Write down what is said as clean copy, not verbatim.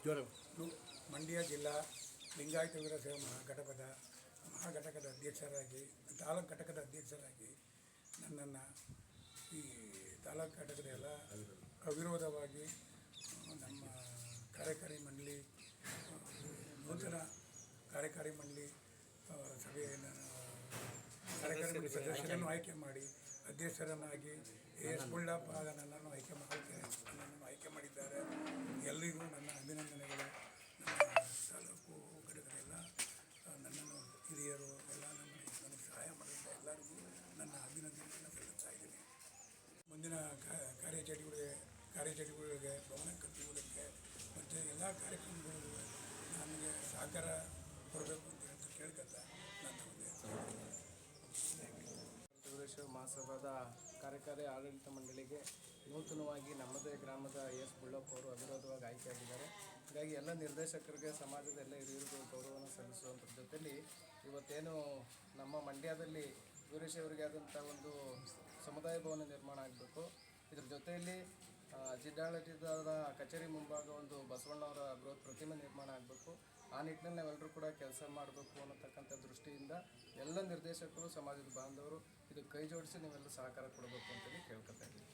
ಮಂಡ್ಯ ಜಿಲ್ಲಾ ಲಿಂಗಾಯತ ವೀರಶೈವ ಮಹಾಘಟಕದ ಅಧ್ಯಕ್ಷರಾಗಿ ತಾಲೂಕು ಘಟಕದ ಅಧ್ಯಕ್ಷರಾಗಿ ನನ್ನನ್ನು ಈ ತಾಲೂಕು ಘಟಕದ ಎಲ್ಲ ಅವಿರೋಧವಾಗಿ ನಮ್ಮ ಕಾರ್ಯಕಾರಿ ಮಂಡಳಿ ನೂತನ ಕಾರ್ಯಕಾರಿ ಮಂಡಳಿ ಸಭೆಯನ್ನು ಕಾರ್ಯಕಾರಿ ಮಂಡಳಿ ಸದಸ್ಯರನ್ನು ಆಯ್ಕೆ ಮಾಡಿ ಅಧ್ಯಕ್ಷರನ್ನಾಗಿ ಎಸ್ ಬುಳ್ಳಪ್ಪ ನನ್ನನ್ನು ಆಯ್ಕೆ ಮಾಡಿದ್ದಾರೆ. ಎಲ್ಲರಿಗೂ ನನ್ನ ಅಭಿನಂದನೆಗಳು. ನಮ್ಮ ತಾಲೂಕು ಘಟಕರೆಲ್ಲ ನನ್ನನ್ನು ಹಿರಿಯರು ಎಲ್ಲ ನನಗೆ ಸಹಾಯ ಮಾಡಿದ ಎಲ್ಲರಿಗೂ ನನ್ನ ಅಭಿನಂದನೆಯನ್ನು ಸಲ್ಲಿಸ್ತಾ ಇದ್ದೀನಿ. ಮುಂದಿನ ಕಾರ್ಯಚಟುವಟಿಕೆಗಳಿಗೆ ಭವನ ಕಟ್ಟುವುದಕ್ಕೆ ಮತ್ತು ಎಲ್ಲ ಕಾರ್ಯಕ್ರಮಗಳಿಗೂ ನನಗೆ ಸಹಕಾರ ಕೊಡಬೇಕು ಅಂತ ಕೇಳ್ಕೊತ ನನ್ನ ವೀರಶೈವ ಮಹಾಸಭಾದ ಕಾರ್ಯಕಾರಿ ಆಡಳಿತ ಮಂಡಳಿಗೆ ನೂತನವಾಗಿ ನಮ್ಮದೇ ಗ್ರಾಮದ ಎಸ್ ಬುಳ್ಳಪ್ಪ ಅವರು ಅವಿರೋಧವಾಗಿ ಆಯ್ಕೆಯಾಗಿದ್ದಾರೆ. ಹೀಗಾಗಿ ಎಲ್ಲ ನಿರ್ದೇಶಕರಿಗೆ ಸಮಾಜದ ಎಲ್ಲ ಹಿರಿಯರಿಗೂ ಗೌರವವನ್ನು ಸಲ್ಲಿಸುವಂಥರ ಜೊತೆಯಲ್ಲಿ ಇವತ್ತೇನು ನಮ್ಮ ಮಂಡ್ಯದಲ್ಲಿ ವೀರಶೈವರಿಗೆ ಆದಂಥ ಒಂದು ಸಮುದಾಯ ಭವನ ನಿರ್ಮಾಣ ಆಗಬೇಕು. ಇದ್ರ ಜೊತೆಯಲ್ಲಿ ಜಿಲ್ಲಾಡಳಿತದ ಕಚೇರಿ ಮುಂಭಾಗ ಒಂದು ಬಸವಣ್ಣವರ ಬೃಹತ್ ಪ್ರತಿಮೆ ನಿರ್ಮಾಣ ಆಗಬೇಕು. ಆ ನಿಟ್ಟಿನಲ್ಲಿ ನಾವೆಲ್ಲರೂ ಕೂಡ ಕೆಲಸ ಮಾಡಬೇಕು ಅನ್ನತಕ್ಕಂಥ ದೃಷ್ಟಿಯಿಂದ ಎಲ್ಲ ನಿರ್ದೇಶಕರು ಸಮಾಜದ ಬಾಂಧವರು ಇದಕ್ಕೆ ಕೈ ಜೋಡಿಸಿ ನೀವೆಲ್ಲ ಸಹಕಾರ ಕೊಡಬೇಕು ಅಂತೇಳಿ ಕೇಳ್ಕೊತಾ ಇದ್ದೀವಿ.